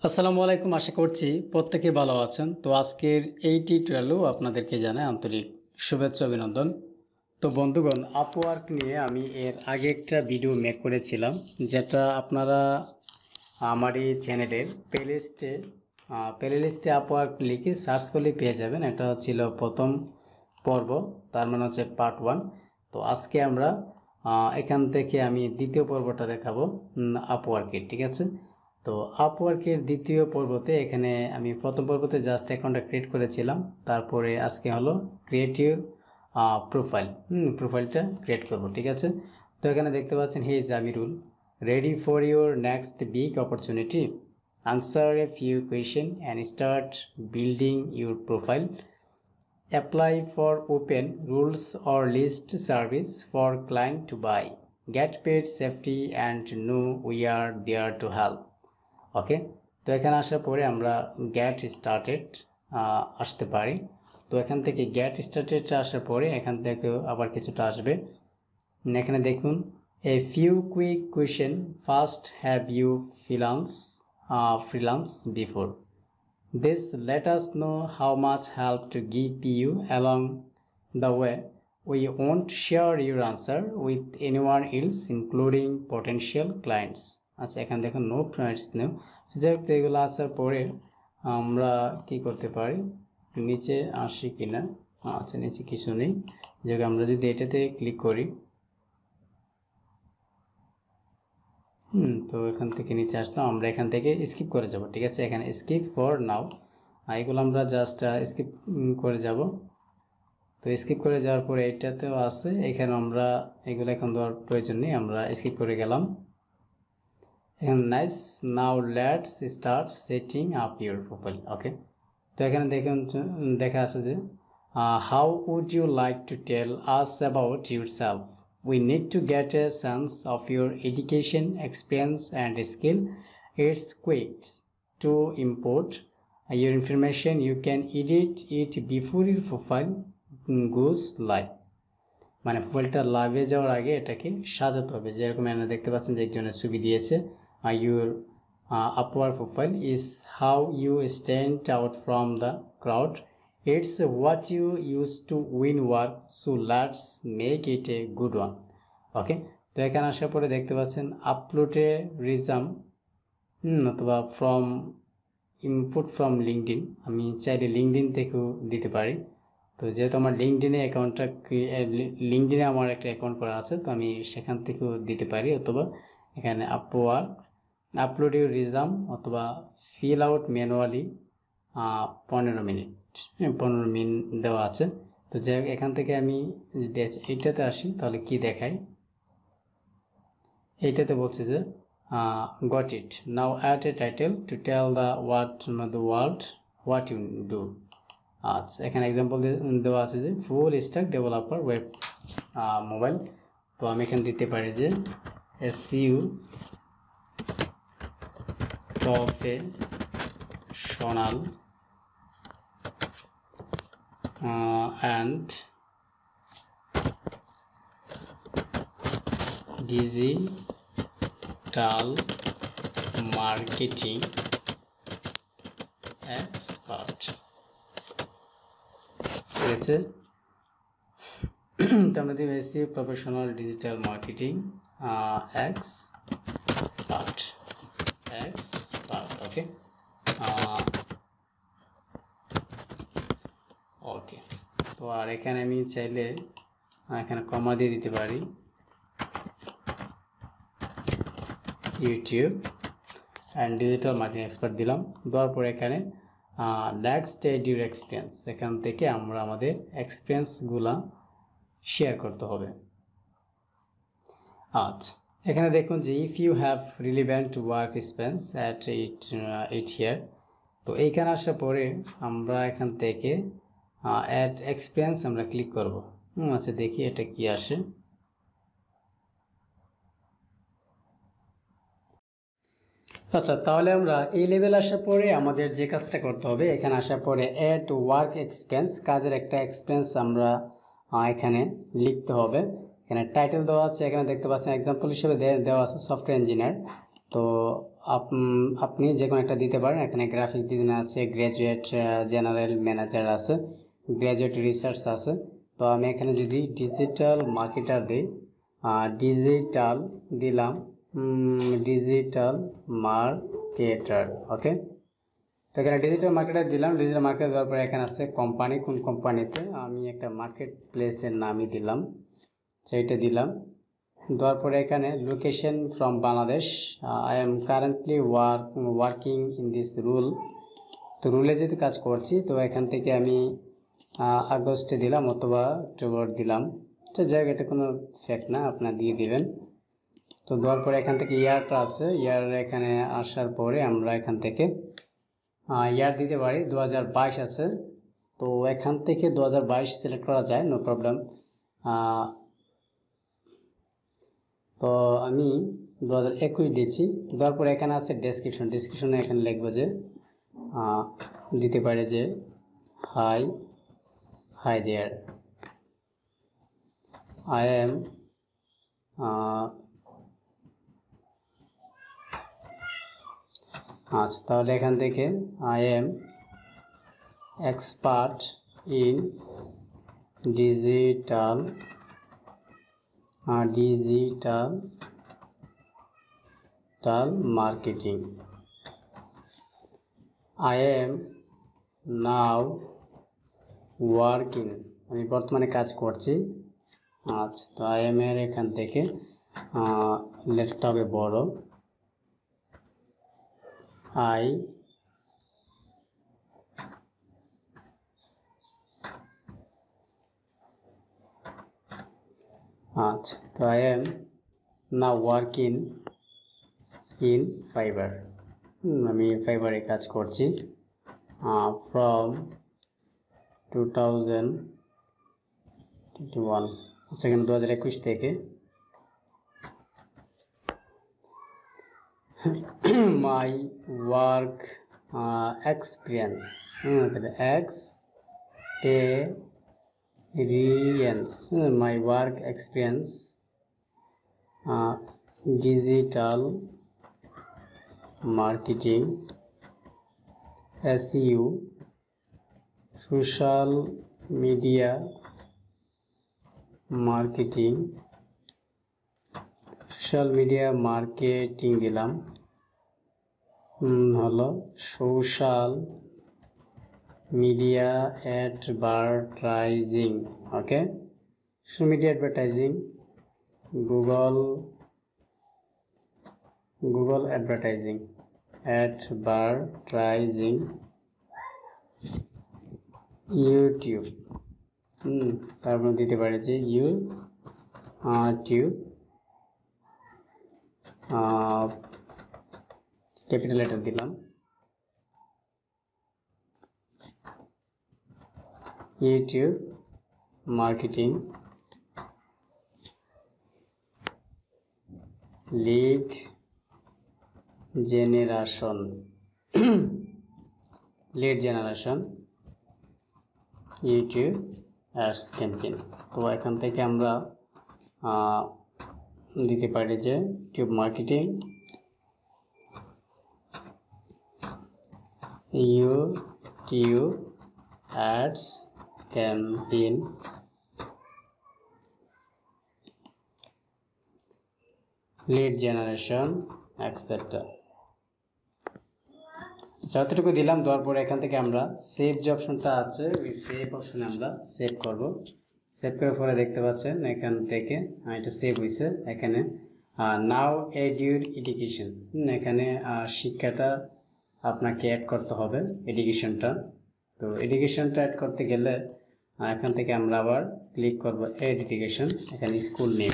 আসসালামু আলাইকুম। আশা করছি প্রত্যেকে ভালো আছেন। তো আজকের এই টিউটোরিয়ালেও আপনাদেরকে জানাই আন্তরিক শুভেচ্ছা অভিনন্দন। তো বন্ধুগণ, আপওয়ার্ক নিয়ে আমি এর আগে একটা ভিডিও মেক করেছিলাম, যেটা আপনারা আমার এই চ্যানেলের প্লেলিস্টে আপওয়ার্ক লিখে সার্চ করলে পেয়ে যাবেন। এটা ছিল প্রথম পর্ব, তার মানে হচ্ছে পার্ট 1। তো আজকে আমরা এখান থেকে আমি দ্বিতীয় পর্বটা দেখাবো আপওয়ার্কের, ঠিক আছে। তো আপওয়ার্কের দ্বিতীয় পর্বতে এখানে আমি প্রথম পর্বতে জাস্ট অ্যাকাউন্টটা ক্রিয়েট করেছিলাম, তারপরে আজকে হলো ক্রিয়েটিভ প্রোফাইলটা ক্রিয়েট করব, ঠিক আছে। তো এখানে দেখতে পাচ্ছেন hey Jamirul, ready for your next big opportunity, answer a few question and start building your profile, apply for open rules or list service for client to buy, get paid safety and know we are there to help. ওকে, তো এখানে আসার পরে আমরা get started আসতে পারি। তো এখান থেকে গেট স্টার্টেড আসার পরে এখান থেকে আবার কিছুটা আসবে। এখানে দেখুন, a few quick question, first have you freelance before this, let us know how much help to give you along the way. We won't share your answer with anyone else including potential clients. আচ্ছা, এখানে দেখুন no points নেও। যাই হোক, এগুলো আসার পরে আমরা কি করতে পারি, নিচে আসি কিনা। আচ্ছা, নিচে কিছু নেই। যে আমরা যদি এটাতে ক্লিক করি, তো এখান থেকে নিচে আসলাম, আমরা এখান থেকে স্কিপ করে যাব, ঠিক আছে। এখানে স্কিপ ফর নাও, এগুলো আমরা জাস্ট স্কিপ করে যাব। তো স্কিপ করে যাওয়ার পরে এইটাতেও আছে, এখানে আমরা এগুলো এখন দেওয়ার প্রয়োজন নেই, আমরা স্কিপ করে গেলাম। এখানে nice, now let's start setting up your profile. Okay, তো এখানে দেখুন দেখা আছে যে how would you like to tell us about yourself, we need to get a sense of your education, experience and skill. It's quick to import your information. You can edit it before your profile goes live. মানে প্রোফাইলটা লাইভে যাওয়ার আগে এটাকে সাজাতে হবে। যেরকম এখানে দেখতে পাচ্ছেন যে একজনের ছবি দিয়েছে, your upward profile is how you stand out from the crowd. It's what you use to win work, so let's make it a good one. ওকে, তো এখানে আসার পরে দেখতে পাচ্ছেন আপলোডে রিজাম অথবা ফ্রম ইনপুট ফ্রম লিঙ্কডিন। আমি চাইলে লিঙ্কডিন থেকেও দিতে পারি। তো যেহেতু আমার লিঙ্কডিনে আমার একটা অ্যাকাউন্ট করা আছে, তো আমি সেখান থেকেও দিতে পারি, অথবা এখানে আপলোড ইউর রিজাম অথবা ফিল আউট ম্যানুয়ালি 15 মিনিট দেওয়া আছে। তো যাই হোক, এখান থেকে আমি যদি এইটাতে আসি তাহলে কি দেখাই, এইটাতে বলছে যে got it, now add a title to tell the world what you do. আচ্ছা, এখানে এক্সাম্পল দেওয়া আছে যে full stack developer web mobile. তো আমি এখানে দিতে পারি যে SEO professional and digital marketing expert, ঠিক আছে। আমরা দিব SEO professional digital marketing expert. Okay, okay. তো আর এখানে আমি চাইলে এখানে কমা দিয়ে দিতে পারি, YouTube and digital marketing expert দিলাম। দেওয়ার পরে এখানে নেক্সট এড ইউর এক্সপিরিয়েন্স, এখান থেকে আমরা আমাদের এক্সপিরিয়েন্সগুলা শেয়ার করতে হবে। আচ্ছা, এখানে দেখুন যে if you have relevant work experience at it here. তো এইখানে আসার পরে আমরা এখান থেকে অ্যাড এক্সপিরিয়েন্স আমরা ক্লিক করব। আচ্ছা, দেখি এটা কি আসে। আচ্ছা, তাহলে আমরা এই লেভেল আসার পরে আমাদের যে কাজটা করতে হবে, এখানে আসার পরে অ্যাড ওয়ার্ক এক্সপিরিয়েন্স, কাজের একটা এক্সপিরিয়েন্স আমরা এখানে লিখতে হবে। এখানে টাইটেল দেওয়া আছে, এখানে দেখতে পাচ্ছেন এক্সাম্পল হিসেবে দেওয়া আছে সফটওয়্যার ইঞ্জিনিয়ার। তো আপনি যে কোনো একটা দিতে পারেন। এখানে গ্রাফিক্স ডিজাইন আছে, গ্র্যাজুয়েট জেনারেল ম্যানেজার আছে, গ্র্যাজুয়েট রিসার্চ আছে। তো আমি এখানে যদি ডিজিটাল মার্কেটার দিই, ডিজিটাল দিলাম, ডিজিটাল মার্কেটার। ওকে, তো এখানে ডিজিটাল মার্কেটার দিলাম। ডিজিটাল মার্কেটার দেওয়ার পরে এখানে আছে কোম্পানি, কোন কোম্পানিতে, আমি একটা মার্কেট প্লেসের নামই দিলাম, সেইটা দিলাম। দেওয়ার পরে এখানে location from Bangladesh, I am currently working in this rule. তো রুলে যেহেতু কাজ করছি, তো এখান থেকে আমি আগস্টে দিলাম অথবা অক্টোবর দিলাম। তো যাই হোক, এটা কোনো ফ্যাক্ট না, আপনার দিয়ে দিবেন। তো দেওয়ার পরে এখান থেকে ইয়ারটা আছে, ইয়ার এখানে আসার পরে আমরা এখান থেকে ইয়ার দিতে পারি 2022 আছে। তো এখান থেকে 2022 সিলেক্ট করা যায়, নো প্রবলেম। তো আমি 2021 দিচ্ছি। দেওয়ার পরে এখানে আছে ডেসক্রিপশনে এখানে লিখবো যে দিতে পারে যে হাই দেয়ার, আই এম আচ্ছা, তাহলে এখান থেকে I am expert in digital marketing, I am now working, আমি বর্তমানে কাজ করছি। আচ্ছা, তো আই এম এর এখান থেকে লেটারটা হবে বড়, আই আচ্ছা, তো I am now working in fibre, আমি ফাইবারে কাজ করছি ফ্রম 2021, সেখানে 2021 থেকে। মাই ওয়ার্ক এক্সপিরিয়েন্স, তাহলে my work experience digital marketing, SEO, social media marketing দিলাম, হলো social media advertising. Okay, social media advertising, Google advertising, YouTube, তারপর দিতে পারে যে ইউটিউব, ক্যাপিটাল লেটার দিলাম, YouTube marketing, lead generation, YouTube ads campaign. তো এখান থেকে আমরা দিতে পারি যে YouTube marketing, YouTube ads campaign, lead generation, etcetera. যতটুকু দিলাম, দেওয়ার পরে এখান থেকে আমরা সেভ যে অপশনটা আছে, ওই সেভ অপশনে আমরা সেভ করব। সেভ করার পরে দেখতে পাচ্ছেন এখান থেকে এটা সেভ হয়েছে। এখানে নাও এড ইউর এডুকেশন, এখানে শিক্ষাটা আপনাকে অ্যাড করতে হবে, এডুকেশনটা। তো এডুকেশনটা অ্যাড করতে গেলে এখান থেকে আমরা আবার ক্লিক করব এড এডুকেশন, এখানে স্কুল নেম,